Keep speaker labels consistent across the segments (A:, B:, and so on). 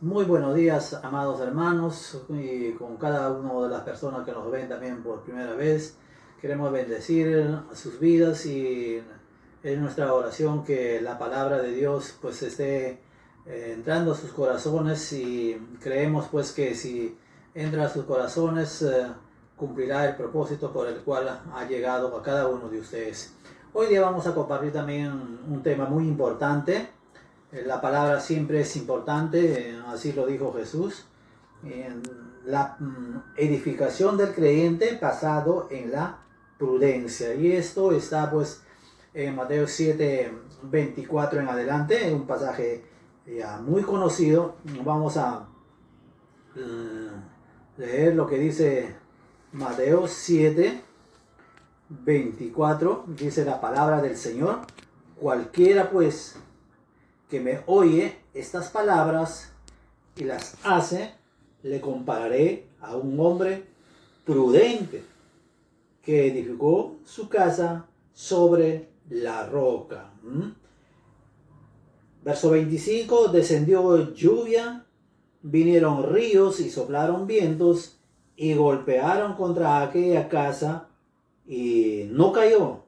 A: Muy buenos días, amados hermanos, y con cada una de las personas que nos ven también por primera vez. Queremos bendecir sus vidas y es nuestra oración que la palabra de Dios pues esté entrando a sus corazones, y creemos pues que si entra a sus corazones cumplirá el propósito por el cual ha llegado a cada uno de ustedes. Hoy día vamos a compartir también un tema muy importante. La palabra siempre es importante, así lo dijo Jesús. La edificación del creyente basado en la prudencia. Y esto está pues en Mateo 7, 24 en adelante, un pasaje ya muy conocido. Vamos a leer lo que dice Mateo 7, 24. Dice la palabra del Señor: cualquiera pues que me oye estas palabras y las hace, le compararé a un hombre prudente que edificó su casa sobre la roca. Verso 25: descendió lluvia, vinieron ríos y soplaron vientos y golpearon contra aquella casa y no cayó,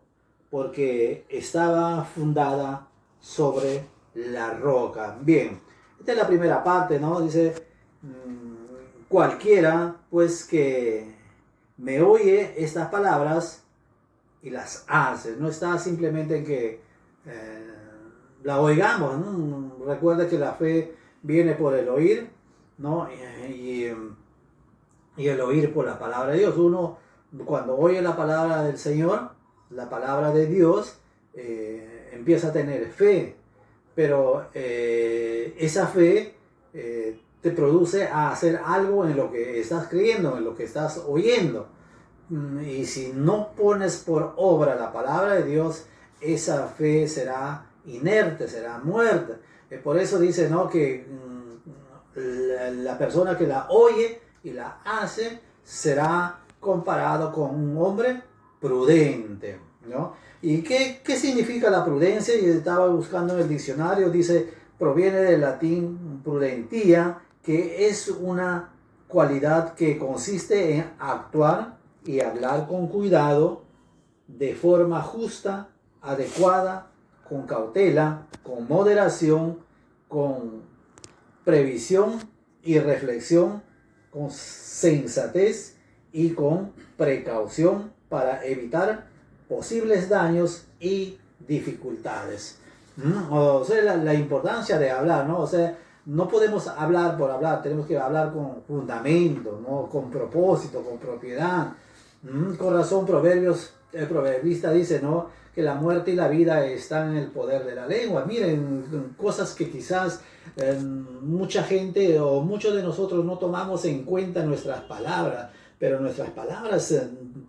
A: porque estaba fundada sobre la roca. Bien, esta es la primera parte, ¿no? Dice, cualquiera pues que me oye estas palabras y las hace. No está simplemente en que la oigamos, ¿no? Recuerda que la fe viene por el oír, ¿no? Y el oír por la palabra de Dios. Uno, cuando oye la palabra del Señor, la palabra de Dios, empieza a tener fe. Pero esa fe te produce a hacer algo en lo que estás creyendo, en lo que estás oyendo. Y si no pones por obra la palabra de Dios, esa fe será inerte, será muerta. Por eso dice, ¿no?, que la persona que la oye y la hace será comparado con un hombre prudente, ¿no? ¿Y qué significa la prudencia? Yo estaba buscando en el diccionario, dice, proviene del latín prudentia, que es una cualidad que consiste en actuar y hablar con cuidado, de forma justa, adecuada, con cautela, con moderación, con previsión y reflexión, con sensatez y con precaución para evitar posibles daños y dificultades. O sea, la importancia de hablar, ¿no? O sea, no podemos hablar por hablar, tenemos que hablar con fundamento, ¿no?, con propósito, con propiedad. Con razón, el proverbista dice, ¿no?, que la muerte y la vida están en el poder de la lengua. Miren, cosas que quizás mucha gente o muchos de nosotros no tomamos en cuenta nuestras palabras, pero nuestras palabras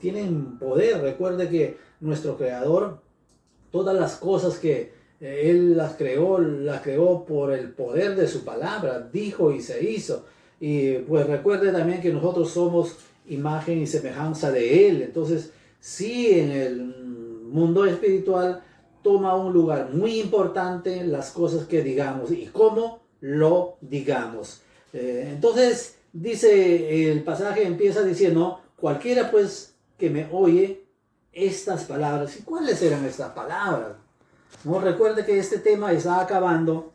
A: tienen poder. Recuerde que nuestro Creador, todas las cosas que Él las creó por el poder de su palabra, dijo y se hizo. Y pues recuerde también que nosotros somos imagen y semejanza de Él. Entonces, sí, en el mundo espiritual toma un lugar muy importante las cosas que digamos y cómo lo digamos. Entonces, dice el pasaje, empieza diciendo, cualquiera pues que me oye estas palabras. ¿Y cuáles eran estas palabras? No, recuerde que este tema está acabando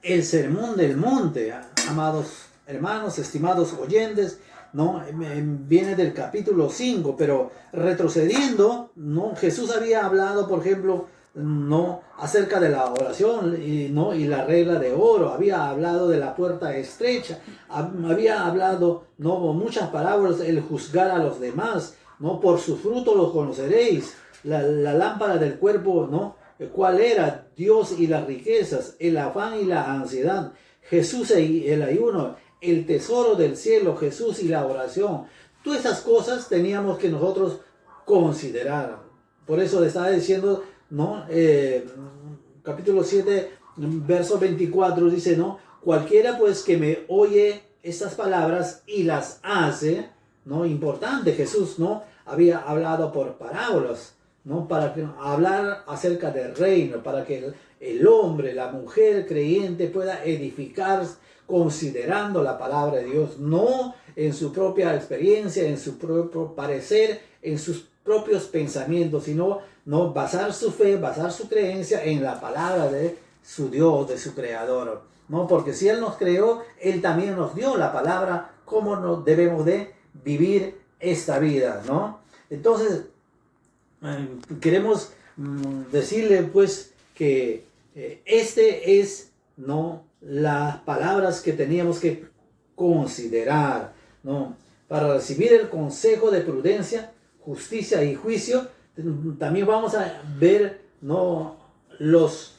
A: el sermón del monte, amados hermanos, estimados oyentes, ¿no? Viene del capítulo 5, pero retrocediendo, ¿no?, Jesús había hablado, por ejemplo, ¿no?, acerca de la oración ¿no?, y la regla de oro. Había hablado de la puerta estrecha, había hablado, ¿no?, muchas parábolas, el juzgar a los demás, ¿no? Por su fruto los conoceréis. La lámpara del cuerpo, ¿no?, ¿cuál era? Dios y las riquezas, el afán y la ansiedad, Jesús y el ayuno, el tesoro del cielo, Jesús y la oración. Todas esas cosas teníamos que nosotros considerar. Por eso le estaba diciendo, ¿no? Capítulo 7, verso 24, dice, ¿no? Cualquiera pues que me oye estas palabras y las hace, ¿no? Importante, Jesús, ¿no?, había hablado por parábolas, ¿no?, para hablar acerca del reino, para que el hombre, la mujer creyente pueda edificar considerando la palabra de Dios, no en su propia experiencia, en su propio parecer, en sus propios pensamientos, sino no basar su fe, basar su creencia en la palabra de su Dios, de su Creador, ¿no? Porque si Él nos creó, Él también nos dio la palabra, cómo nos debemos de vivir esta vida, ¿no? Entonces, queremos decirle pues que este es, ¿no?, las palabras que teníamos que considerar, ¿no? Para recibir el consejo de prudencia, justicia y juicio. También vamos a ver, ¿no?, los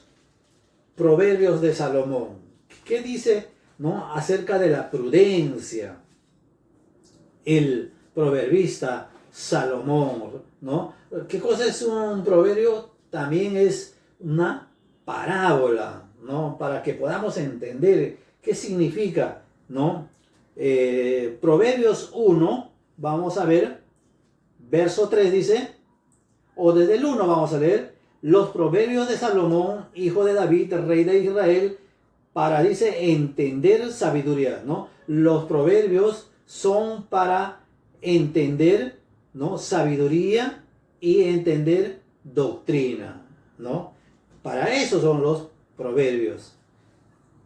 A: proverbios de Salomón. ¿Qué dice, ¿no?, acerca de la prudencia el proverbista Salomón, ¿no? ¿Qué cosa es un proverbio? También es una parábola, ¿no? Para que podamos entender qué significa, ¿no? Proverbios 1, vamos a ver, verso 3 dice, o desde el 1 vamos a leer, los proverbios de Salomón, hijo de David, rey de Israel, para, dice, entender sabiduría, ¿no? Los proverbios son para entender, ¿no?, sabiduría y entender doctrina, ¿no? Para eso son los proverbios.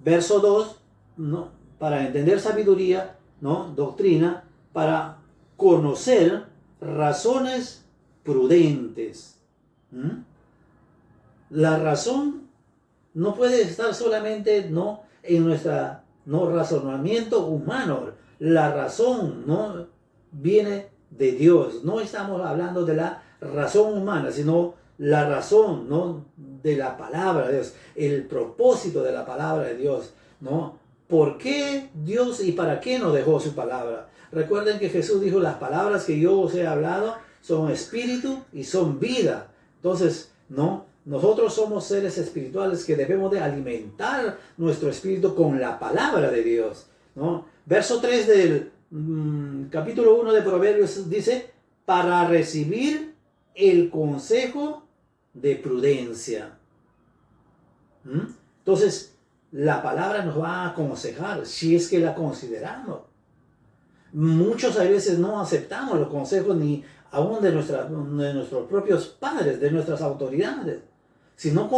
A: Verso 2, ¿no?, para entender sabiduría, ¿no?, doctrina, para conocer razones prudentes. La razón no puede estar solamente, ¿no?, en nuestra, ¿no?, razonamiento humano. La razón, ¿no?, viene de Dios. No estamos hablando de la razón humana, sino la razón, ¿no?, de la palabra de Dios, el propósito de la palabra de Dios, ¿no? ¿Por qué Dios y para qué nos dejó su palabra? Recuerden que Jesús dijo, las palabras que yo os he hablado son espíritu y son vida. Entonces, ¿no?, nosotros somos seres espirituales que debemos de alimentar nuestro espíritu con la palabra de Dios, ¿no? Verso 3 del capítulo 1 de Proverbios dice, para recibir el consejo de prudencia. Entonces, la palabra nos va a aconsejar si es que la consideramos. Muchos a veces no aceptamos los consejos ni aún de nuestros propios padres, de nuestras autoridades. Si no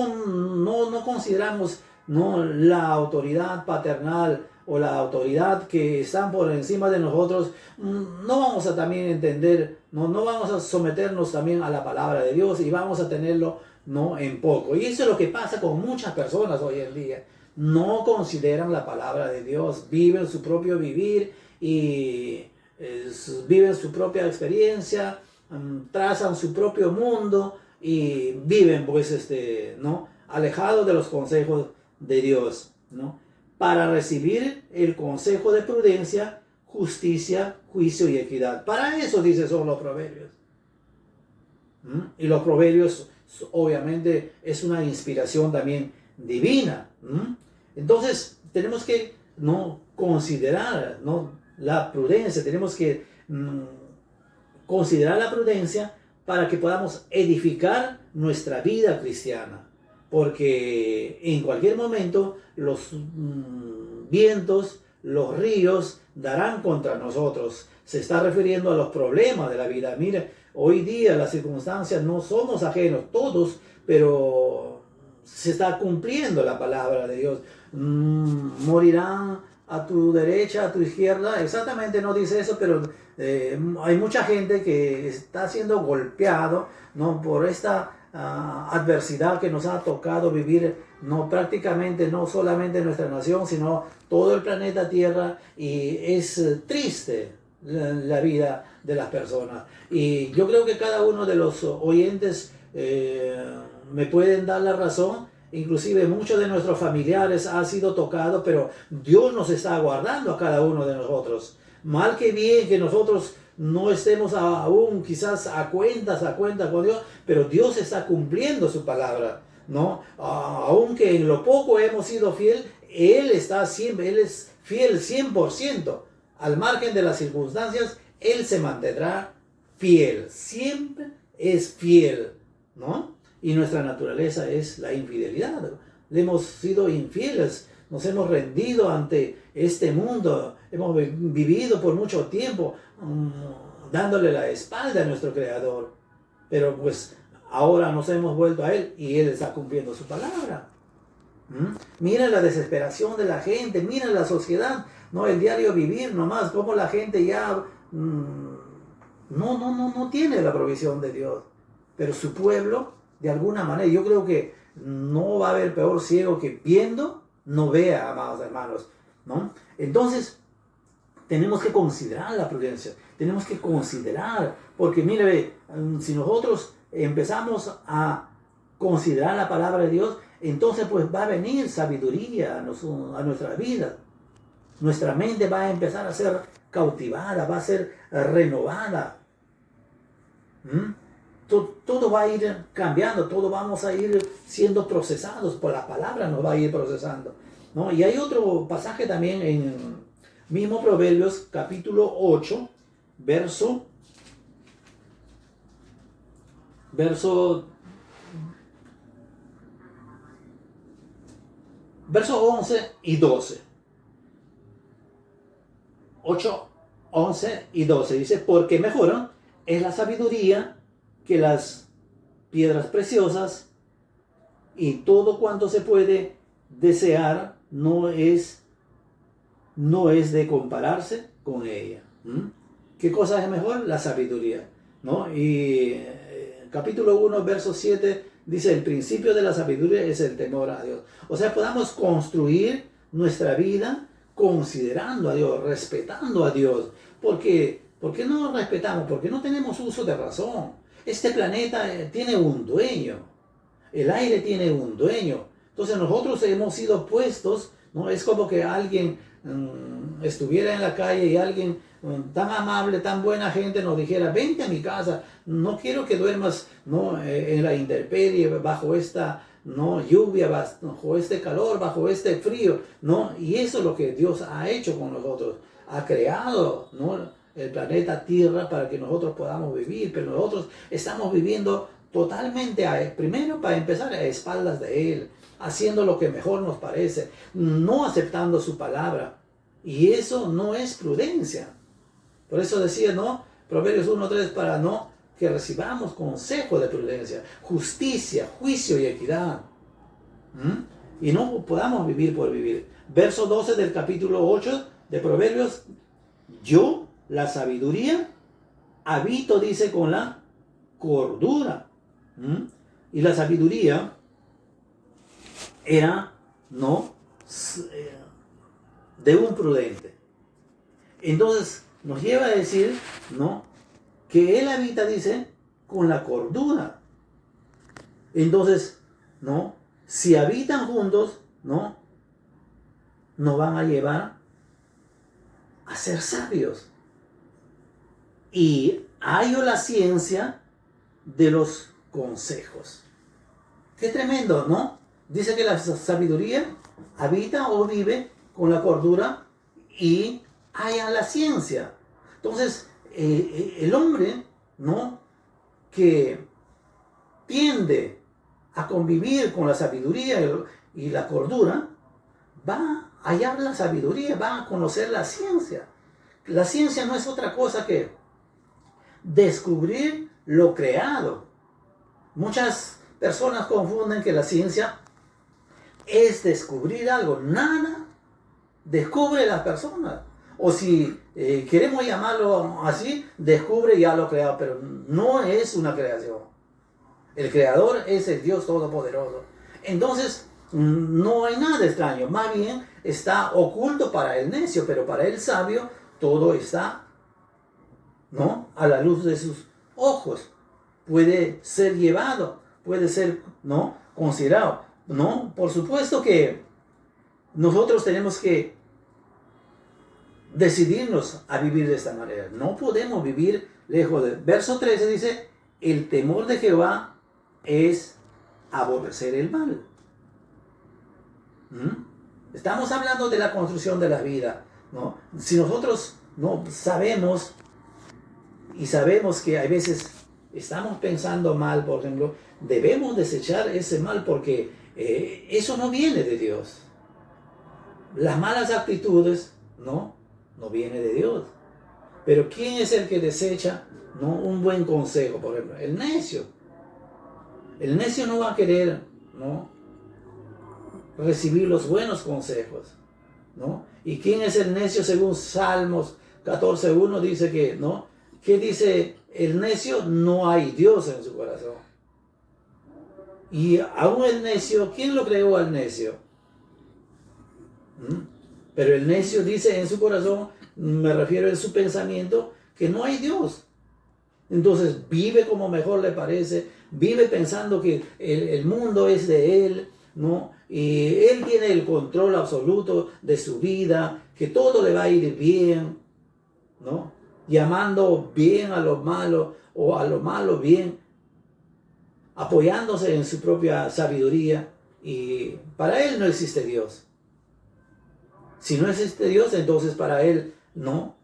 A: consideramos, ¿no?, la autoridad paternal o la autoridad que están por encima de nosotros, no vamos a también entender, no vamos a someternos también a la palabra de Dios y vamos a tenerlo, ¿no?, en poco. Y eso es lo que pasa con muchas personas hoy en día. No consideran la palabra de Dios, viven su propio vivir y viven su propia experiencia, trazan su propio mundo y viven pues ¿no?, alejados de los consejos de Dios, ¿no?, para recibir el consejo de prudencia, justicia, juicio y equidad. Para eso, dice, son los proverbios. Y los proverbios obviamente es una inspiración también divina. Entonces tenemos que, ¿no?, considerar, ¿no?, la prudencia, tenemos que considerar la prudencia para que podamos edificar nuestra vida cristiana, porque en cualquier momento los vientos, los ríos darán contra nosotros. Se está refiriendo a los problemas de la vida. Mire, hoy día las circunstancias no somos ajenos todos, pero se está cumpliendo la palabra de Dios. Morirán a tu derecha, a tu izquierda. Exactamente no dice eso, pero hay mucha gente que está siendo golpeado, ¿no?, por esta adversidad que nos ha tocado vivir, no prácticamente, no solamente en nuestra nación, sino todo el planeta Tierra, y es triste la vida de las personas. Y yo creo que cada uno de los oyentes me pueden dar la razón. Inclusive muchos de nuestros familiares han sido tocados, pero Dios nos está guardando a cada uno de nosotros. Mal que bien que nosotros no estemos aún quizás a cuenta con Dios, pero Dios está cumpliendo su palabra, ¿no? Aunque en lo poco hemos sido fiel, Él está siempre, Él es fiel 100%. Al margen de las circunstancias, Él se mantendrá fiel. Siempre es fiel, ¿no? Y nuestra naturaleza es la infidelidad. le hemos sido infieles, nos hemos rendido ante este mundo, hemos vivido por mucho tiempo dándole la espalda a nuestro Creador, pero pues ahora nos hemos vuelto a Él y Él está cumpliendo su palabra. Mira la desesperación de la gente, mira la sociedad, no el diario vivir nomás, como la gente ya no tiene la provisión de Dios, pero su pueblo, de alguna manera, yo creo que no va a haber peor ciego que viendo, no vea, amados hermanos, ¿no? Entonces, tenemos que considerar la prudencia, tenemos que considerar, porque mire, si nosotros empezamos a considerar la palabra de Dios, entonces pues va a venir sabiduría a nuestra vida. Nuestra mente va a empezar a ser cautivada, va a ser renovada. Todo va a ir cambiando, todo vamos a ir siendo procesados, por la palabra nos va a ir procesando, ¿no? Y hay otro pasaje también en mismo Proverbios, capítulo 8, verso 11 y 12. 8, 11 y 12 dice, porque mejor es la sabiduría que las piedras preciosas, y todo cuanto se puede desear no es de compararse con ella. ¿Qué cosa es mejor? La sabiduría, ¿no? Y capítulo 1, verso 7 dice, el principio de la sabiduría es el temor a Dios. O sea, podamos construir nuestra vida considerando a Dios, respetando a Dios. ¿Por qué no respetamos? Porque no tenemos uso de razón. Este planeta tiene un dueño. El aire tiene un dueño. Entonces nosotros hemos sido puestos, ¿no? Es como que alguien estuviera en la calle y alguien tan amable, tan buena gente nos dijera, vente a mi casa, no quiero que duermas, ¿no? En la intemperie, bajo esta, ¿no? lluvia, bajo este calor, bajo este frío, ¿no? Y eso es lo que Dios ha hecho con nosotros. Ha creado, ¿no? el planeta Tierra para que nosotros podamos vivir, pero nosotros estamos viviendo totalmente, primero para empezar, a espaldas de Él, haciendo lo que mejor nos parece, no aceptando su palabra. Y eso no es prudencia. Por eso decía, ¿no? Proverbios 1:3, para no que recibamos consejo de prudencia, justicia, juicio y equidad. Y no podamos vivir por vivir. Verso 12 del capítulo 8 de Proverbios, yo, la sabiduría, habito, dice, con la cordura. Y la sabiduría era, ¿no? de un prudente. Entonces nos lleva a decir, ¿no? que él habita, dice, con la cordura. Entonces, ¿no? si habitan juntos, ¿no? nos van a llevar a ser sabios. Y hallo la ciencia de los consejos. Qué tremendo, ¿no? Dice que la sabiduría habita o vive con la cordura y halla la ciencia. Entonces, el hombre, ¿no? que tiende a convivir con la sabiduría y la cordura, va a hallar la sabiduría, va a conocer la ciencia. La ciencia no es otra cosa que descubrir lo creado. Muchas personas confunden que la ciencia es descubrir algo. Nada descubre las personas. O si queremos llamarlo así, descubre ya lo creado, pero no es una creación. El creador es el Dios Todopoderoso. Entonces, no hay nada extraño. Más bien está oculto para el necio, pero para el sabio todo está, ¿no? a la luz de sus ojos. Puede ser llevado, puede ser, ¿no? considerado, ¿no? Por supuesto que nosotros tenemos que decidirnos a vivir de esta manera. No podemos vivir lejos de... Verso 13 dice, el temor de Jehová es aborrecer el mal. Estamos hablando de la construcción de la vida, ¿no? Si nosotros no sabemos y sabemos que a veces estamos pensando mal, por ejemplo, debemos desechar ese mal porque eso no viene de Dios. Las malas actitudes, no viene de Dios. Pero ¿quién es el que desecha, no, un buen consejo? Por ejemplo, el necio. El necio no va a querer, ¿no?, recibir los buenos consejos, ¿no? ¿Y quién es el necio? Según Salmos 14:1 dice que, ¿no? ¿Qué dice el necio? No hay Dios en su corazón. Y aún el necio, ¿quién lo creó al necio? Pero el necio dice en su corazón, me refiero en su pensamiento, que no hay Dios. Entonces vive como mejor le parece, vive pensando que el mundo es de él, ¿no? Y él tiene el control absoluto de su vida, que todo le va a ir bien, ¿no? Llamando bien a lo malo o a lo malo bien, apoyándose en su propia sabiduría, y para él no existe Dios. Si no existe Dios, entonces para él no.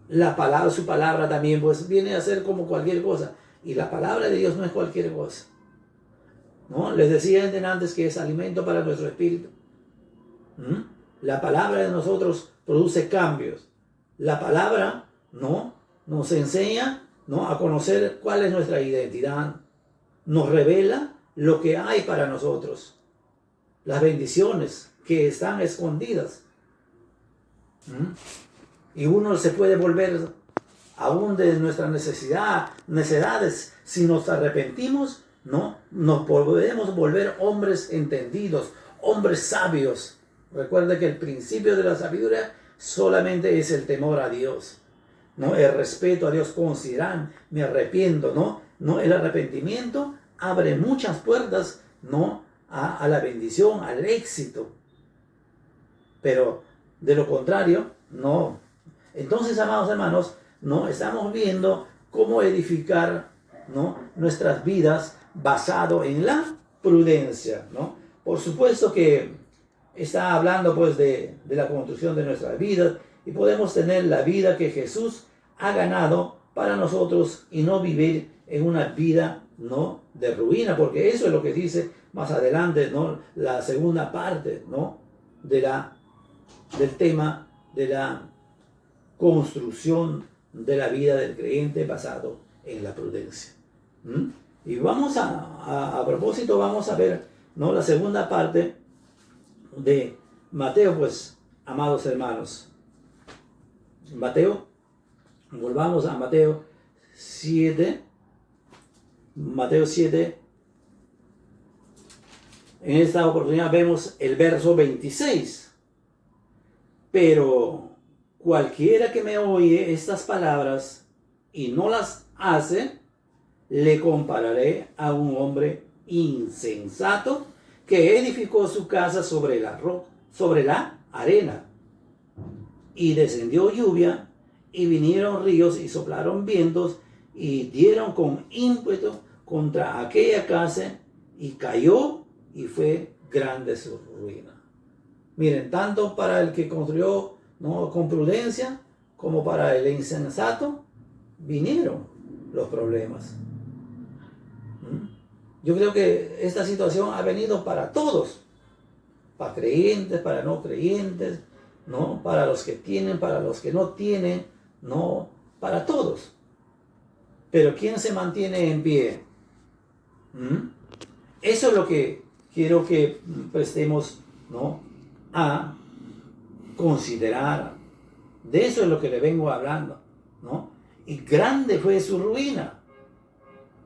A: La palabra, su palabra también, pues viene a ser como cualquier cosa. Y la palabra de Dios no es cualquier cosa, ¿no? Les decía antes que es alimento para nuestro espíritu. La palabra de nosotros produce cambios. La palabra, ¿no?, nos enseña, ¿no?, a conocer cuál es nuestra identidad. Nos revela lo que hay para nosotros. Las bendiciones que están escondidas. Y uno se puede volver, aún de nuestras necedades, si nos arrepentimos, ¿no?, nos podemos volver hombres entendidos, hombres sabios. Recuerde que el principio de la sabiduría solamente es el temor a Dios, ¿no?, el respeto a Dios, considerar, me arrepiento, ¿no? El arrepentimiento abre muchas puertas, ¿no?, a la bendición, al éxito. Pero de lo contrario, no. Entonces, amados hermanos, ¿no?, estamos viendo cómo edificar, ¿no?, nuestras vidas basado en la prudencia, ¿no? Por supuesto que está hablando pues de la construcción de nuestras vidas, y podemos tener la vida que Jesús ha ganado para nosotros y no vivir en una vida, ¿no?, de ruina, porque eso es lo que dice más adelante, ¿no?, la segunda parte, ¿no?, del tema de la construcción de la vida del creyente basado en la prudencia. Y vamos a propósito, vamos a ver, ¿no?, la segunda parte de Mateo, pues, amados hermanos. Mateo, volvamos a Mateo 7. Mateo 7. En esta oportunidad vemos el verso 26. Pero cualquiera que me oye estas palabras y no las hace, le compararé a un hombre insensato que edificó su casa sobre la arena. Y descendió lluvia, y vinieron ríos, y soplaron vientos, y dieron con ímpetu contra aquella casa, y cayó, y fue grande su ruina. Miren, tanto para el que construyó, ¿no?, con prudencia, como para el insensato, vinieron los problemas. Yo creo que esta situación ha venido para todos, para creyentes, para no creyentes, ¿no?, para los que tienen, para los que no tienen, no, para todos. Pero ¿quién se mantiene en pie? Eso es lo que quiero que prestemos, ¿no?, a considerar. De eso es lo que le vengo hablando, ¿no? Y grande fue su ruina,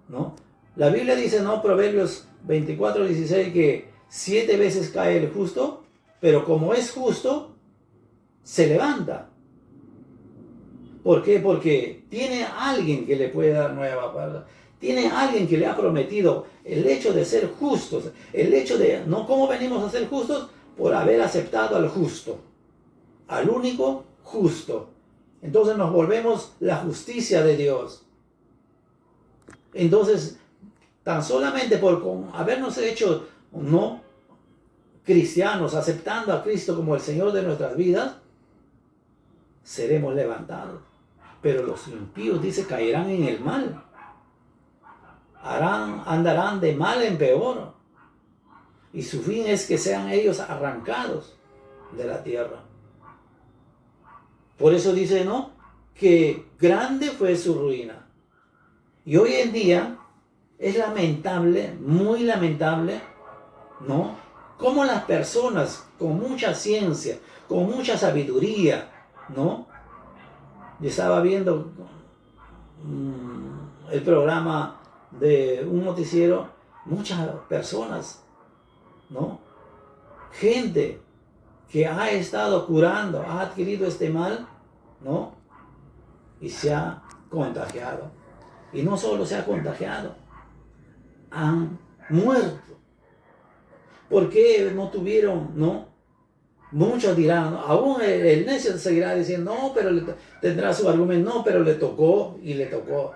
A: ¿no? La Biblia dice, ¿no?, Proverbios 24:16, que 7 veces cae el justo, pero como es justo, se levanta. ¿Por qué? Porque tiene alguien que le puede dar nueva palabra. Tiene alguien que le ha prometido el hecho de ser justos. El hecho de, ¿no?, ¿cómo venimos a ser justos? Por haber aceptado al justo, al único justo. Entonces nos volvemos la justicia de Dios. Entonces, tan solamente por habernos hecho, no, cristianos, aceptando a Cristo como el Señor de nuestras vidas, seremos levantados. Pero los impíos, dice, caerán en el mal. Andarán de mal en peor. Y su fin es que sean ellos arrancados de la tierra. Por eso dice, ¿no?, que grande fue su ruina. Y hoy en día es lamentable, muy lamentable, ¿no?, cómo las personas con mucha ciencia, con mucha sabiduría, ¿no? Yo estaba viendo el programa de un noticiero, muchas personas, ¿no?, gente que ha estado curando, ha adquirido este mal, ¿no?, y se ha contagiado. Y no solo se ha contagiado, han muerto. ¿Por qué no tuvieron, no? Muchos dirán, aún el necio seguirá diciendo, no, pero tendrá su argumento, no, pero le tocó y le tocó.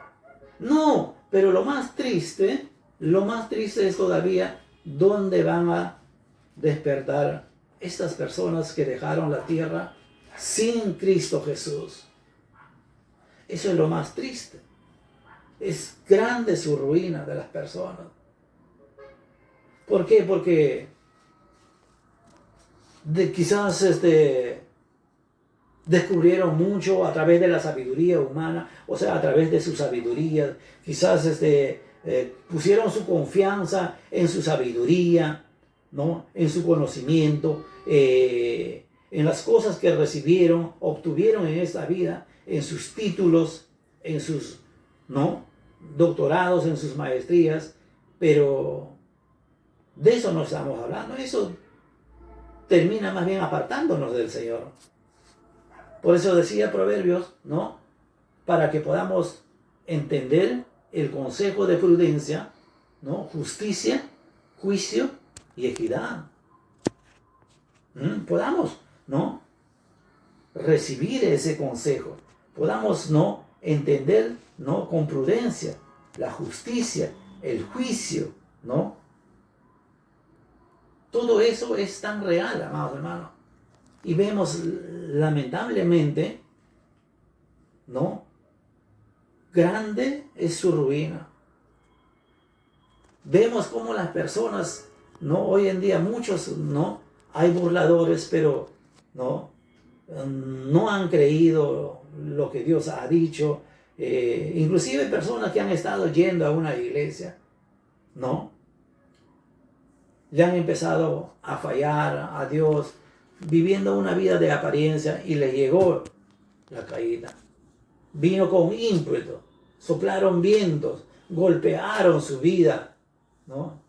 A: No, pero lo más triste es todavía dónde van a despertar estas personas que dejaron la tierra sin Cristo Jesús. Eso es lo más triste. Es grande su ruina de las personas. ¿Por qué? Porque quizás descubrieron mucho a través de la sabiduría humana, o sea, a través de su sabiduría. Quizás pusieron su confianza en su sabiduría, ¿no?, en su conocimiento, en las cosas que recibieron, obtuvieron en esta vida, en sus títulos, en sus, ¿no?, doctorados, en sus maestrías, pero de eso no estamos hablando. Eso termina más bien apartándonos del Señor. Por eso decía Proverbios, ¿no?, para que podamos entender el consejo de prudencia, ¿no?, justicia, juicio y equidad. Podamos, ¿no?, recibir ese consejo, podamos, ¿no?, entender, ¿no?, con prudencia la justicia, el juicio, ¿no? Todo eso es tan real, amados hermanos. Y vemos lamentablemente, ¿no?, grande es su ruina. Vemos cómo las personas, ¿no?, hoy en día muchos, ¿no?, hay burladores, pero no han creído lo que Dios ha dicho. Inclusive personas que han estado yendo a una iglesia, ¿no?, le han empezado a fallar a Dios, viviendo una vida de apariencia, y le llegó la caída. Vino con ímpetu, soplaron vientos, golpearon su vida, ¿no?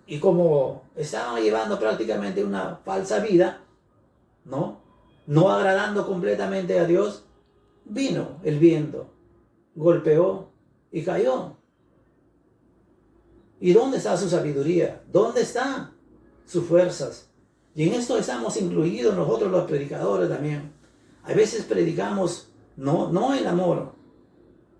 A: Y como estaban llevando prácticamente una falsa vida, no agradando completamente a Dios, vino el viento, golpeó y cayó. ¿Y dónde está su sabiduría? ¿Dónde están sus fuerzas? Y en esto estamos incluidos nosotros los predicadores también. A veces predicamos no el amor.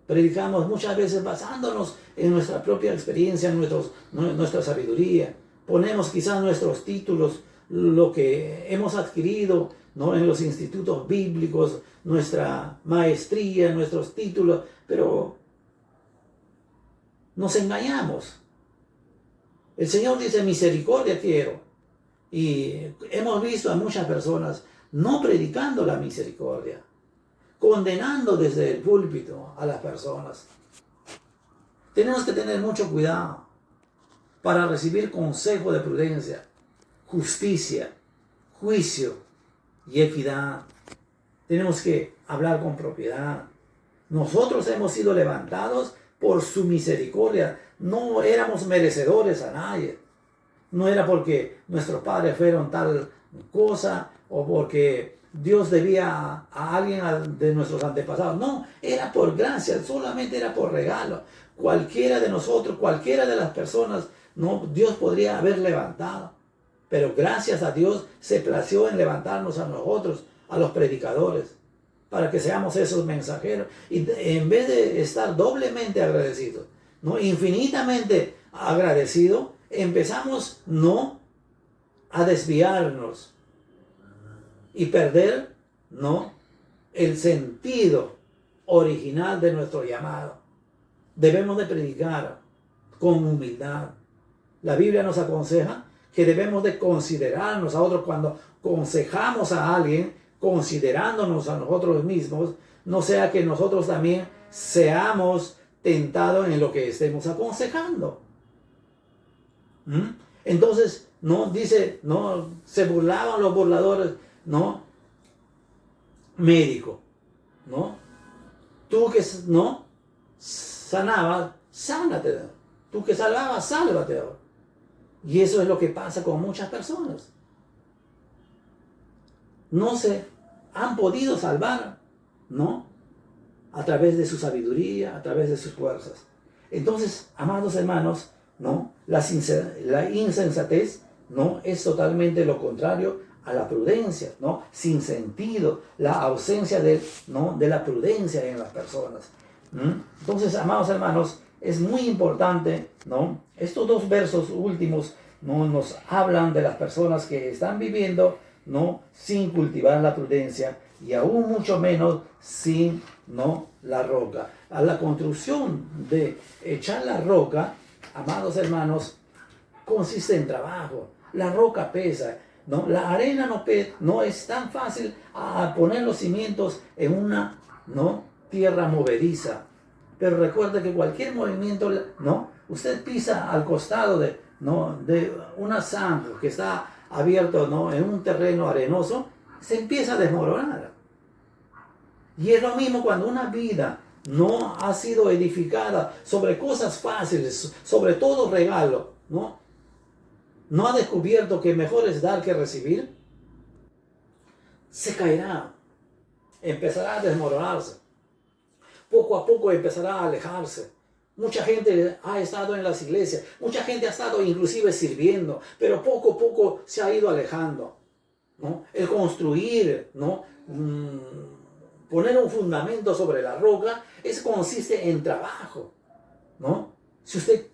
A: Predicamos muchas veces basándonos en nuestra propia experiencia, en nuestra sabiduría. Ponemos quizás nuestros títulos, lo que hemos adquirido, ¿no?, en los institutos bíblicos, nuestra maestría, nuestros títulos, pero nos engañamos. El Señor dice, misericordia quiero. Y hemos visto a muchas personas no predicando la misericordia, condenando desde el púlpito a las personas. Tenemos que tener mucho cuidado para recibir consejo de prudencia, justicia, juicio y equidad. Tenemos que hablar con propiedad. Nosotros hemos sido levantados por su misericordia. No éramos merecedores a nadie. No era porque nuestros padres fueron tal cosa o porque Dios debía a alguien de nuestros antepasados. No, era por gracia, solamente era por regalo. Cualquiera de nosotros, cualquiera de las personas, no, Dios podría haber levantado. Pero gracias a Dios se plació en levantarnos a nosotros, a los predicadores, para que seamos esos mensajeros. Y en vez de estar doblemente agradecidos, ¿no?, infinitamente agradecidos, empezamos a desviarnos y perder el sentido original de nuestro llamado. Debemos de predicar con humildad, La Biblia nos aconseja que debemos de considerarnos a otros cuando aconsejamos a alguien, considerándonos a nosotros mismos, no sea que nosotros también seamos tentados en lo que estemos aconsejando. Entonces, no dice, no se burlaban los burladores, no, médico, no, tú que no sanabas, sánate, tú que salvabas, sálvate ahora. Y eso es lo que pasa con muchas personas. No se han podido salvar, ¿no? A través de su sabiduría, a través de sus fuerzas. Entonces, amados hermanos, ¿no? La insensatez, ¿no? Es totalmente lo contrario a la prudencia, ¿no? Sin sentido, la ausencia ¿no? de la prudencia en las personas. Entonces, amados hermanos, es muy importante, ¿no? Estos dos versos últimos, ¿no? Nos hablan de las personas que están viviendo, ¿no? Sin cultivar la prudencia y aún mucho menos sin, ¿no? La roca. A la construcción de echar la roca, amados hermanos, consiste en trabajo. La roca pesa, ¿no? La arena no es tan fácil a poner los cimientos en una, ¿no? Tierra movediza. Pero recuerde que cualquier movimiento, ¿no? Usted pisa al costado ¿no? de una zanja que está abierto, ¿no? En un terreno arenoso, se empieza a desmoronar. Y es lo mismo cuando una vida no ha sido edificada sobre cosas fáciles, sobre todo regalo, ¿no? No ha descubierto que mejor es dar que recibir, se caerá, empezará a desmoronarse. Poco a poco empezará a alejarse. Mucha gente ha estado en las iglesias, mucha gente ha estado inclusive sirviendo, pero poco a poco se ha ido alejando, ¿no? El construir, ¿no? Poner un fundamento sobre la roca, eso consiste en trabajo, ¿no? Si usted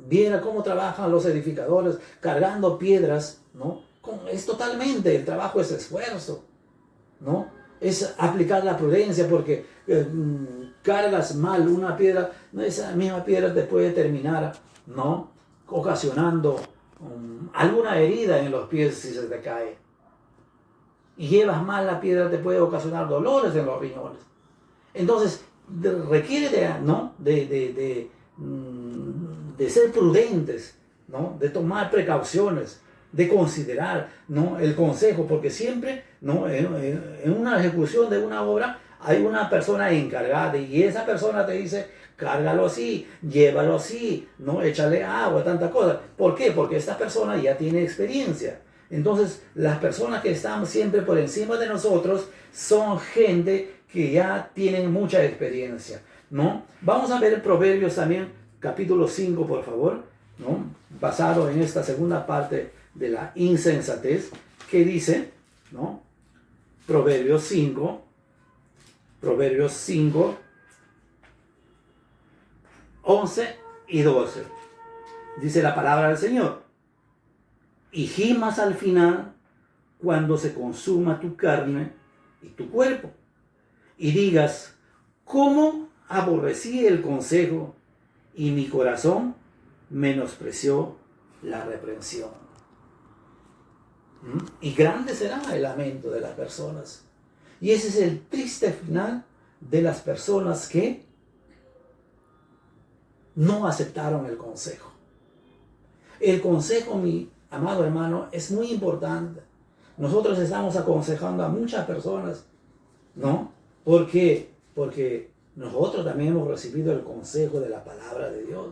A: viera cómo trabajan los edificadores cargando piedras, ¿no? Es totalmente, el trabajo es esfuerzo, ¿no? Es aplicar la prudencia porque cargas mal una piedra, esa misma piedra te puede terminar, ¿no? Ocasionando alguna herida en los pies si se te cae. Y llevas mal la piedra, te puede ocasionar dolores en los riñones. Entonces, requiere ¿no? de ser prudentes, ¿no? De tomar precauciones, de considerar, ¿no? El consejo, porque siempre, ¿no? En una ejecución de una obra hay una persona encargada y esa persona te dice, cárgalo así, llévalo así, ¿no? Échale agua, tanta cosa. ¿Por qué? Porque esta persona ya tiene experiencia. Entonces, las personas que están siempre por encima de nosotros son gente que ya tienen mucha experiencia, ¿no? Vamos a ver Proverbios también, capítulo 5, por favor, ¿no? Basado en esta segunda parte de la insensatez, que dice, ¿no? Proverbios 5, 11 y 12. Dice la palabra del Señor. Y gimas al final cuando se consuma tu carne y tu cuerpo. Y digas, ¿cómo aborrecí el consejo y mi corazón menospreció la reprensión? Y grande será el lamento de las personas. Y ese es el triste final de las personas que no aceptaron el consejo. El consejo, mi amado hermano, es muy importante. Nosotros estamos aconsejando a muchas personas, ¿no? ¿Por qué? Porque nosotros también hemos recibido el consejo de la palabra de Dios.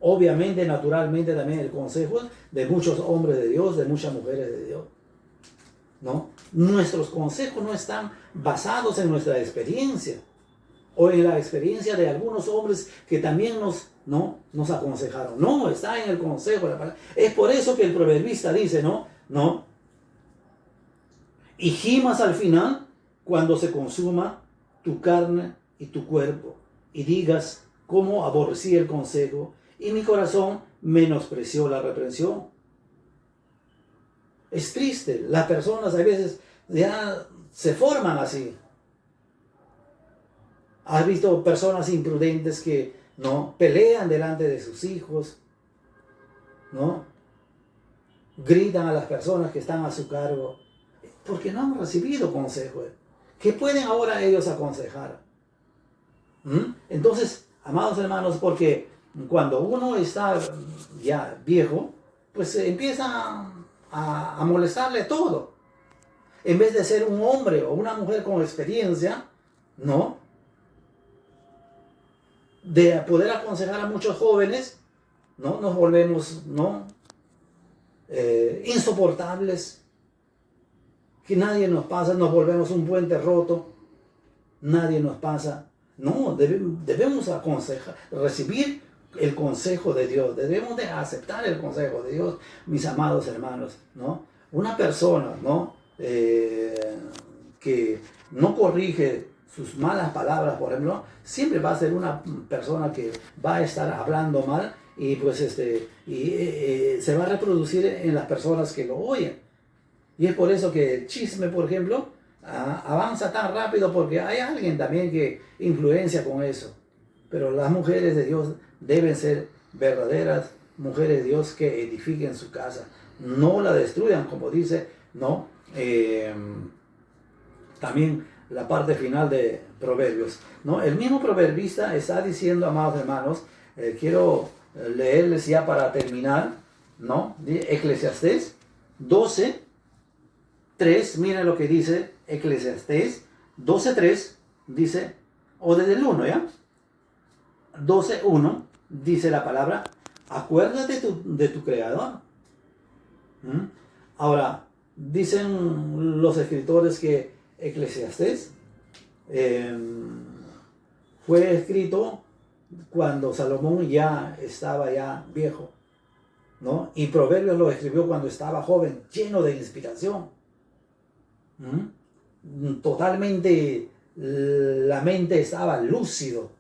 A: Obviamente, naturalmente, también el consejo de muchos hombres de Dios, de muchas mujeres de Dios, ¿no? Nuestros consejos no están basados en nuestra experiencia o en la experiencia de algunos hombres que también nos aconsejaron. No, está en el consejo de la palabra. Es por eso que el proverbista dice, ¿no? Y gimas al final cuando se consuma tu carne y tu cuerpo, y digas, cómo aborrecí el consejo y mi corazón menospreció la reprensión. Es triste, las personas a veces ya se forman así. Has visto personas imprudentes que no pelean delante de sus hijos, ¿no? Gritan a las personas que están a su cargo porque no han recibido consejo. ¿Qué pueden ahora ellos aconsejar? Entonces, amados hermanos, porque cuando uno está ya viejo, pues empieza a molestarle todo. En vez de ser un hombre o una mujer con experiencia, ¿no? De poder aconsejar a muchos jóvenes, ¿no? Nos volvemos, ¿no? Insoportables, que nadie nos pasa, nos volvemos un puente roto, nadie nos pasa. No, debemos aconsejar, recibir el consejo de Dios, debemos de aceptar el consejo de Dios, mis amados hermanos, ¿no? Una persona, ¿no? Que no corrige sus malas palabras, por ejemplo, siempre va a ser una persona que va a estar hablando mal y pues se va a reproducir en las personas que lo oyen. Y es por eso que el chisme, por ejemplo, avanza tan rápido, porque hay alguien también que influencia con eso. Pero las mujeres de Dios deben ser verdaderas mujeres de Dios que edifiquen su casa, no la destruyan, como dice, ¿no? También la parte final de Proverbios, ¿no? El mismo proverbista está diciendo, amados hermanos, quiero leerles ya para terminar, ¿no? Eclesiastés 12:3, miren lo que dice Eclesiastés 12:3, dice, o desde el 1, ¿ya? 12:1 dice la palabra, acuérdate de tu Creador. Ahora, dicen los escritores que Eclesiastés fue escrito cuando Salomón ya estaba ya viejo, ¿no? Y Proverbios lo escribió cuando estaba joven, lleno de inspiración. Totalmente la mente estaba lúcido,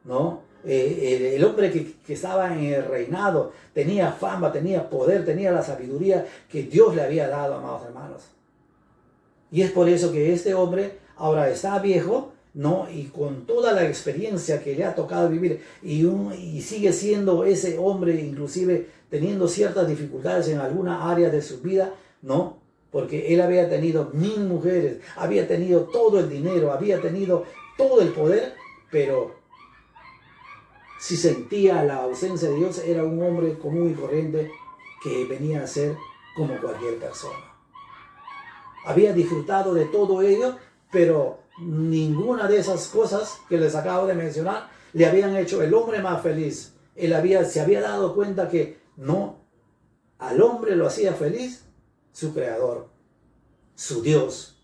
A: ¿no? El hombre que estaba en el reinado tenía fama, tenía poder, tenía la sabiduría que Dios le había dado, amados hermanos. Y es por eso que este hombre ahora está viejo, ¿no? Y con toda la experiencia que le ha tocado vivir y sigue siendo ese hombre, inclusive teniendo ciertas dificultades en alguna área de su vida, ¿no? Porque él había tenido 1000 mujeres, había tenido todo el dinero, había tenido todo el poder, pero si sentía la ausencia de Dios, era un hombre común y corriente que venía a ser como cualquier persona. Había disfrutado de todo ello, pero ninguna de esas cosas que les acabo de mencionar le habían hecho el hombre más feliz. Él se había dado cuenta que no, al hombre lo hacía feliz su Creador, su Dios.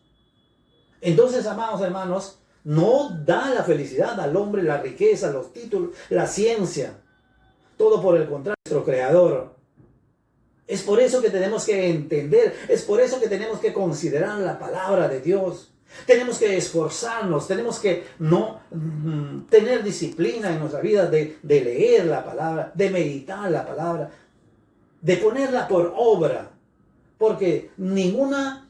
A: Entonces, amados hermanos, no da la felicidad al hombre la riqueza, los títulos, la ciencia. Todo por el contrario, nuestro Creador. Es por eso que tenemos que entender, es por eso que tenemos que considerar la palabra de Dios. Tenemos que esforzarnos, tenemos que no tener disciplina en nuestra vida de leer la palabra, de meditar la palabra, de ponerla por obra. Porque ninguna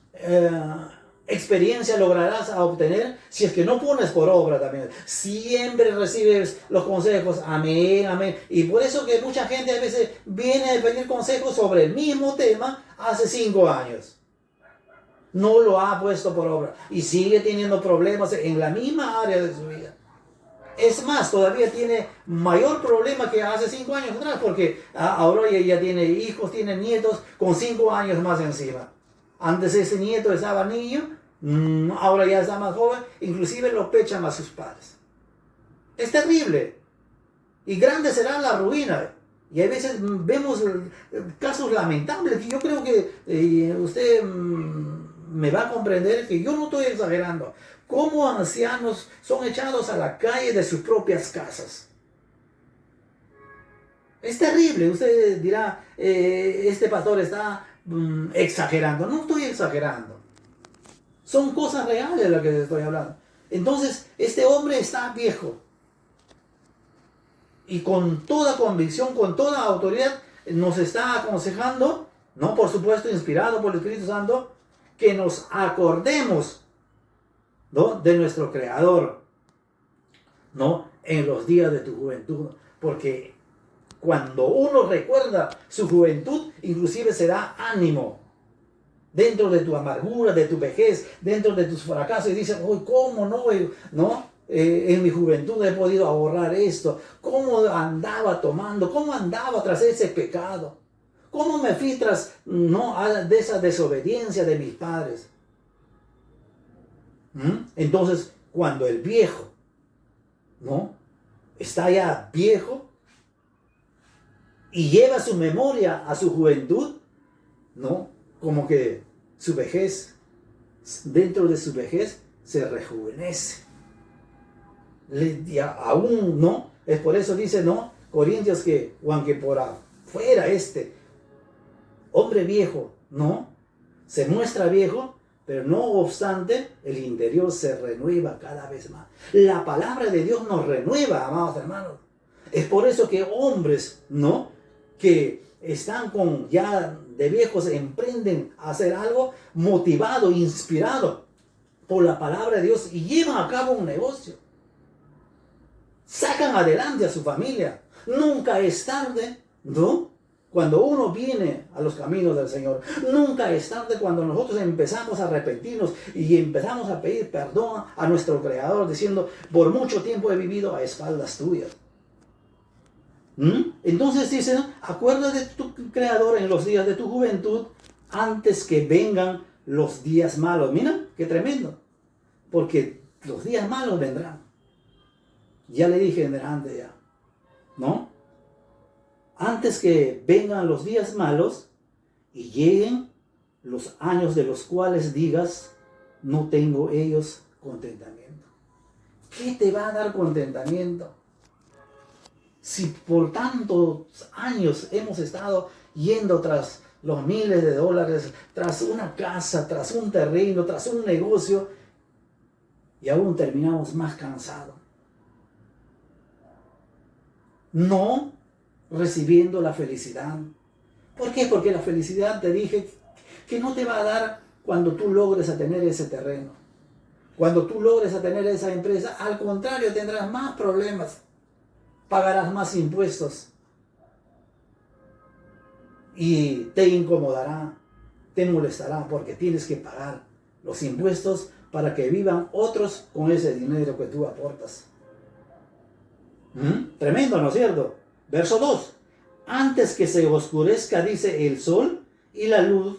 A: experiencia lograrás a obtener si es que no pones por obra también. Siempre recibes los consejos, amén, amén. Y por eso que mucha gente a veces viene a pedir consejos sobre el mismo tema hace 5 años. No lo ha puesto por obra y sigue teniendo problemas en la misma área de su vida. Es más, todavía tiene mayor problema que hace 5 años atrás, porque ahora ya tiene hijos, tiene nietos con 5 años más encima. Antes ese nieto estaba niño, ahora ya está más joven, inclusive lo pechan a sus padres. Es terrible. Y grande será la ruina. Y a veces vemos casos lamentables que yo creo que usted me va a comprender que yo no estoy exagerando. Cómo ancianos son echados a la calle de sus propias casas. Es terrible. Usted dirá, este pastor está exagerando. No estoy exagerando. Son cosas reales de las que estoy hablando. Entonces, este hombre está viejo. Y con toda convicción, con toda autoridad, nos está aconsejando, no por supuesto inspirado por el Espíritu Santo, que nos acordemos, ¿no?, de nuestro Creador, ¿no?, en los días de tu juventud. Porque Cuando uno recuerda su juventud, inclusive se da ánimo dentro de tu amargura, de tu vejez, dentro de tus fracasos, y dices, uy, ¿cómo no? En mi juventud he podido ahorrar esto. ¿Cómo andaba tomando? ¿Cómo andaba tras ese pecado? ¿Cómo me fui tras de esa desobediencia de mis padres? Entonces, cuando el viejo, está ya viejo y lleva su memoria a su juventud, como que su vejez, dentro de su vejez, se rejuvenece. Aún, es por eso dice, Corintios, que aunque por afuera este hombre viejo, se muestra viejo, pero no obstante, el interior se renueva cada vez más. La palabra de Dios nos renueva, amados hermanos. Es por eso que hombres, que están ya de viejos, emprenden a hacer algo motivado, inspirado por la palabra de Dios y llevan a cabo un negocio. Sacan adelante a su familia. Nunca es tarde, cuando uno viene a los caminos del Señor. Nunca es tarde cuando nosotros empezamos a arrepentirnos y empezamos a pedir perdón a nuestro Creador, diciendo, por mucho tiempo he vivido a espaldas tuyas. Entonces dice, acuérdate de tu Creador en los días de tu juventud, antes que vengan los días malos. Mira, qué tremendo. Porque los días malos vendrán. Ya le dije delante ya. Antes que vengan los días malos y lleguen los años de los cuales digas, no tengo ellos contentamiento. ¿Qué te va a dar contentamiento? Si por tantos años hemos estado yendo tras los miles de dólares, tras una casa, tras un terreno, tras un negocio, y aún terminamos más cansados. No recibiendo la felicidad. ¿Por qué? Porque la felicidad, te dije, que no te va a dar cuando tú logres a tener ese terreno. Cuando tú logres a tener esa empresa, al contrario, tendrás más problemas. Pagarás más impuestos. Y te incomodará, te molestará, porque tienes que pagar los impuestos para que vivan otros con ese dinero que tú aportas. Tremendo, ¿no es cierto? Verso 2. Antes que se oscurezca, dice, el sol y la luz,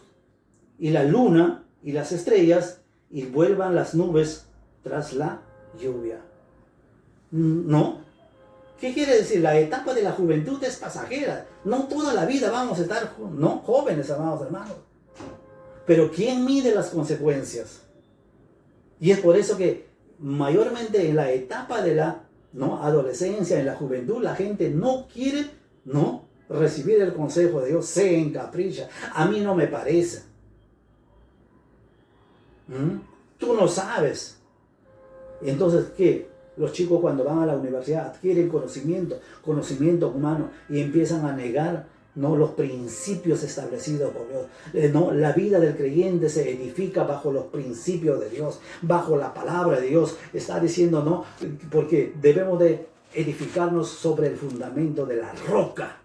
A: y la luna y las estrellas, y vuelvan las nubes tras la lluvia. ¿Qué quiere decir? La etapa de la juventud es pasajera. No toda la vida vamos a estar jóvenes, amados hermanos. Pero ¿quién mide las consecuencias? Y es por eso que mayormente en la etapa de la adolescencia, en la juventud, la gente no quiere recibir el consejo de Dios, se encapricha. A mí no me parece. Tú no sabes. Entonces, ¿qué? Los chicos cuando van a la universidad adquieren conocimiento humano, y empiezan a negar los principios establecidos por Dios. La vida del creyente se edifica bajo los principios de Dios, bajo la palabra de Dios. Está diciendo, porque debemos de edificarnos sobre el fundamento de la roca.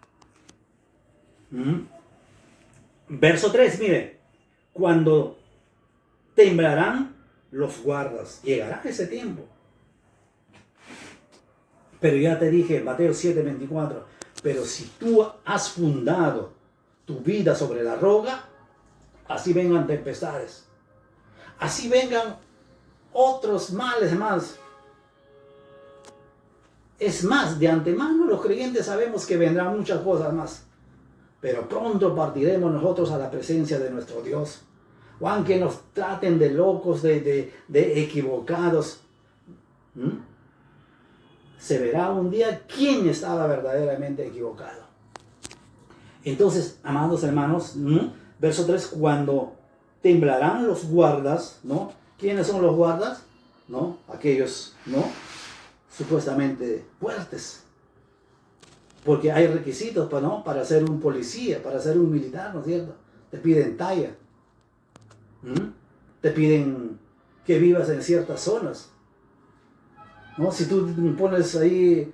A: Verso 3, mire. Cuando temblarán los guardas. Llegará ese tiempo. Pero ya te dije, Mateo 7:24, pero si tú has fundado tu vida sobre la roca, así vengan tempestades, así vengan otros males más. Es más, de antemano los creyentes sabemos que vendrán muchas cosas más, pero pronto partiremos nosotros a la presencia de nuestro Dios. O aunque nos traten de locos, de equivocados, se verá un día quién estaba verdaderamente equivocado. Entonces, amados hermanos, verso 3, cuando temblarán los guardas, ¿quiénes son los guardas? Aquellos, supuestamente fuertes. Porque hay requisitos para ser un policía, para ser un militar, ¿no es cierto? Te piden talla. Te piden que vivas en ciertas zonas. Si tú pones ahí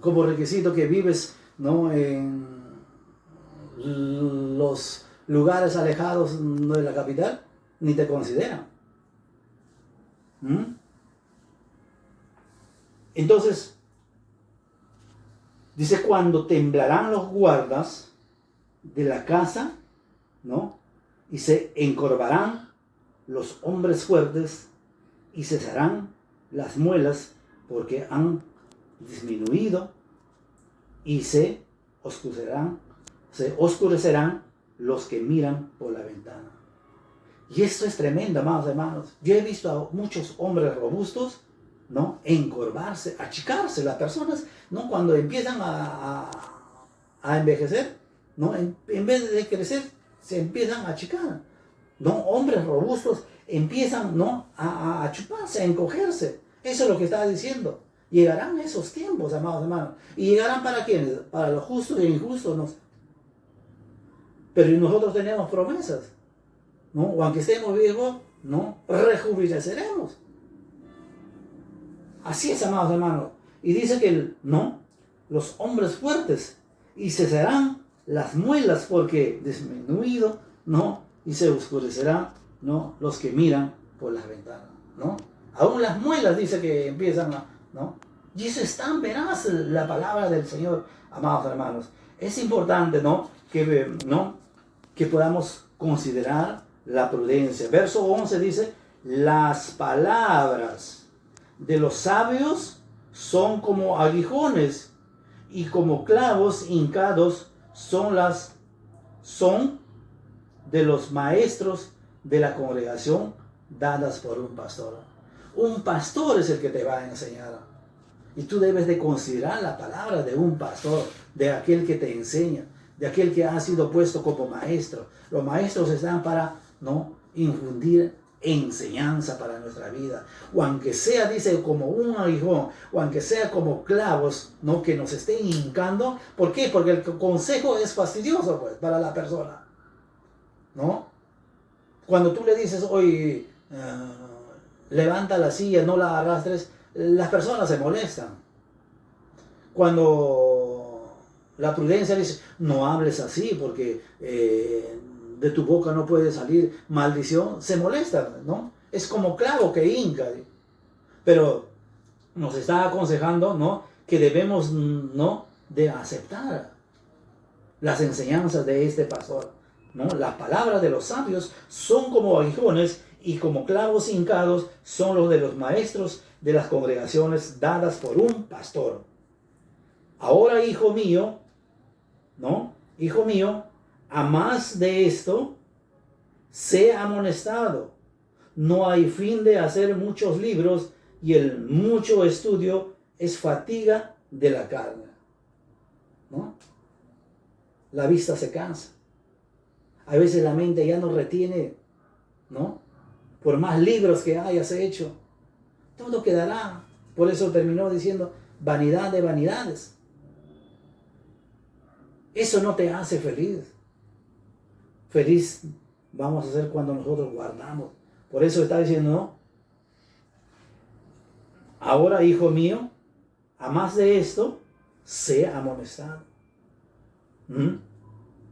A: como requisito que vives, ¿no?, en los lugares alejados de la capital, ni te consideran. Entonces, dice, cuando temblarán los guardas de la casa, ¿no?, y se encorvarán los hombres fuertes y cesarán las muelas porque han disminuido y se oscurecerán los que miran por la ventana. Y esto es tremendo, amados hermanos. Yo he visto a muchos hombres robustos, ¿no?, encorvarse, achicarse. Las personas, ¿no?, cuando empiezan a envejecer, ¿no?, en vez de crecer, se empiezan a achicar, ¿no? Hombres robustos empiezan, ¿no?, a chuparse, a encogerse. Eso es lo que está diciendo. Llegarán esos tiempos, amados hermanos. ¿Y llegarán para quiénes? Para los justos e injustos, ¿no? Pero nosotros tenemos promesas, ¿no? O aunque estemos viejos, ¿no?, rejuveneceremos. Así es, amados hermanos. Y dice que, ¿no?, los hombres fuertes, y cesarán las muelas porque disminuido, ¿no?, y se oscurecerán, ¿no?, los que miran por las ventanas, ¿no? Aún las muelas dice que empiezan a, ¿no? Y eso es tan veraz la palabra del Señor, amados hermanos. Es importante, ¿no?, que podamos considerar la prudencia. Verso 11 dice, las palabras de los sabios son como aguijones y como clavos hincados son de los maestros de la congregación dadas por un pastor. Un pastor es el que te va a enseñar. Y tú debes de considerar la palabra de un pastor, de aquel que te enseña, de aquel que ha sido puesto como maestro. Los maestros están para, ¿no?, infundir enseñanza para nuestra vida. O aunque sea, dice, como un aguijón, o aunque sea como clavos, ¿no?, que nos estén hincando. ¿Por qué? Porque el consejo es fastidioso, pues, para la persona, ¿no? Cuando tú le dices, oye, levanta la silla, no la arrastres, las personas se molestan. Cuando la prudencia dice, no hables así porque de tu boca no puede salir maldición, se molestan, ¿no? Es como clavo que hinca. Pero nos está aconsejando, ¿no?, que debemos, ¿no?, de aceptar las enseñanzas de este pastor, ¿no? Las palabras de los sabios son como aguijones y como clavos hincados son los de los maestros de las congregaciones dadas por un pastor. Ahora, hijo mío, ¿no?, hijo mío, a más de esto, sé amonestado. No hay fin de hacer muchos libros y el mucho estudio es fatiga de la carne, ¿no? La vista se cansa. A veces la mente ya no retiene, ¿no? Por más libros que hayas hecho, todo quedará. Por eso terminó diciendo, vanidad de vanidades. Eso no te hace feliz. Feliz vamos a ser cuando nosotros guardamos. Por eso está diciendo, ¿no? Ahora, hijo mío, a más de esto, sé amonestado.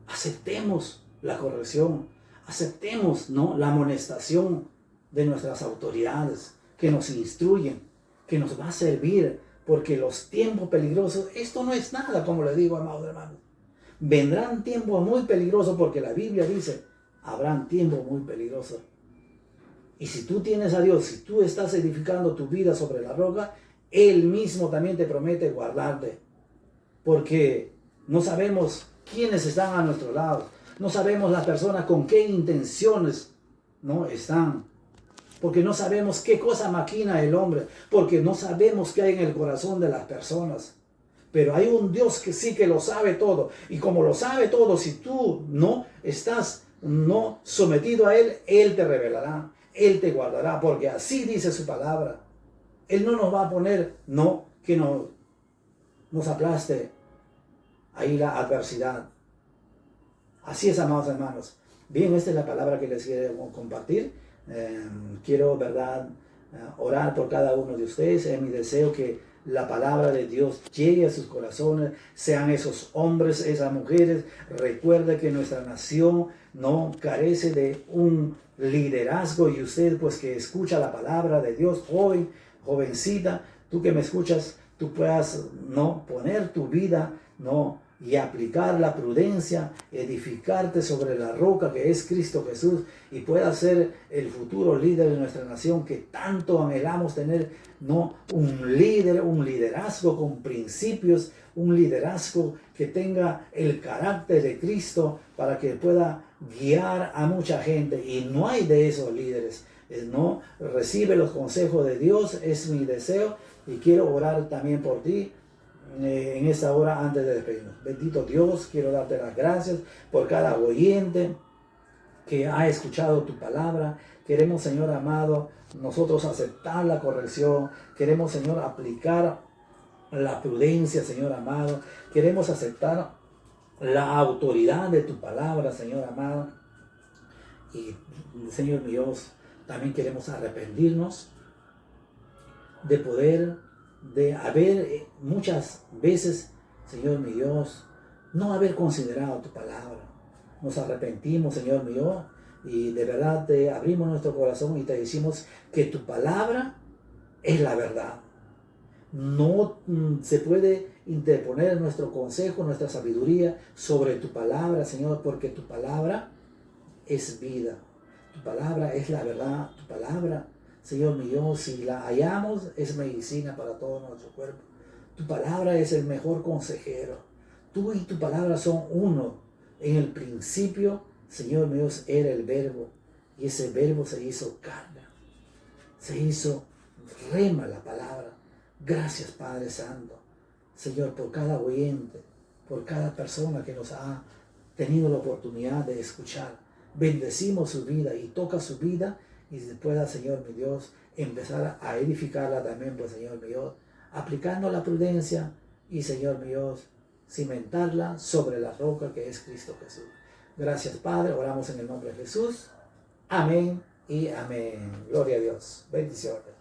A: Aceptemos la corrección. Aceptemos, ¿no?, la amonestación de nuestras autoridades que nos instruyen, que nos va a servir, porque los tiempos peligrosos, esto no es nada, como le digo, amados hermanos. Vendrán tiempos muy peligrosos porque la Biblia dice, habrán tiempos muy peligrosos. Y si tú tienes a Dios, si tú estás edificando tu vida sobre la roca, Él mismo también te promete guardarte. Porque no sabemos quiénes están a nuestro lado. No sabemos las personas con qué intenciones, ¿no?, están. Porque no sabemos qué cosa maquina el hombre. Porque no sabemos qué hay en el corazón de las personas. Pero hay un Dios que sí que lo sabe todo. Y como lo sabe todo, si tú no estás sometido a Él, Él te revelará. Él te guardará. Porque así dice su palabra. Él no nos va a poner, que nos aplaste ahí la adversidad. Así es, amados hermanos. Bien, esta es la palabra que les quiero compartir. Quiero, ¿verdad?, orar por cada uno de ustedes. Es mi deseo que la palabra de Dios llegue a sus corazones, sean esos hombres, esas mujeres. Recuerde que nuestra nación no carece de un liderazgo, y usted pues que escucha la palabra de Dios, joven, jovencita, tú que me escuchas, tú puedas no poner tu vida, no, y aplicar la prudencia, edificarte sobre la roca que es Cristo Jesús, y puedas ser el futuro líder de nuestra nación que tanto anhelamos tener, no, un líder, un liderazgo con principios, un liderazgo que tenga el carácter de Cristo para que pueda guiar a mucha gente. Y no hay de esos líderes, no recibe los consejos de Dios, es mi deseo, y quiero orar también por ti en esta hora antes de despedirnos. Bendito Dios, quiero darte las gracias por cada oyente que ha escuchado tu palabra. Queremos, Señor amado, nosotros aceptar la corrección. Queremos, Señor, aplicar la prudencia, Señor amado. Queremos aceptar la autoridad de tu palabra, Señor amado. Y, Señor mi Dios, también queremos arrepentirnos de haber muchas veces, Señor mi Dios, no haber considerado tu palabra. Nos arrepentimos, Señor mío, y de verdad te abrimos nuestro corazón y te decimos que tu palabra es la verdad. No se puede interponer nuestro consejo, nuestra sabiduría sobre tu palabra, Señor, porque tu palabra es vida. Tu palabra es la verdad. Tu palabra, Señor mío, si la hallamos, es medicina para todo nuestro cuerpo. Tu palabra es el mejor consejero. Tú y tu palabra son uno. En el principio, Señor mío, era el verbo, y ese verbo se hizo carne, se hizo rema la palabra. Gracias, Padre Santo, Señor, por cada oyente, por cada persona que nos ha tenido la oportunidad de escuchar. Bendecimos su vida y toca su vida, y se pueda, Señor mi Dios, empezar a edificarla también, pues, Señor mi Dios, aplicando la prudencia y, Señor mi Dios, cimentarla sobre la roca que es Cristo Jesús. Gracias, Padre. Oramos en el nombre de Jesús. Amén y amén. Gloria a Dios. Bendiciones.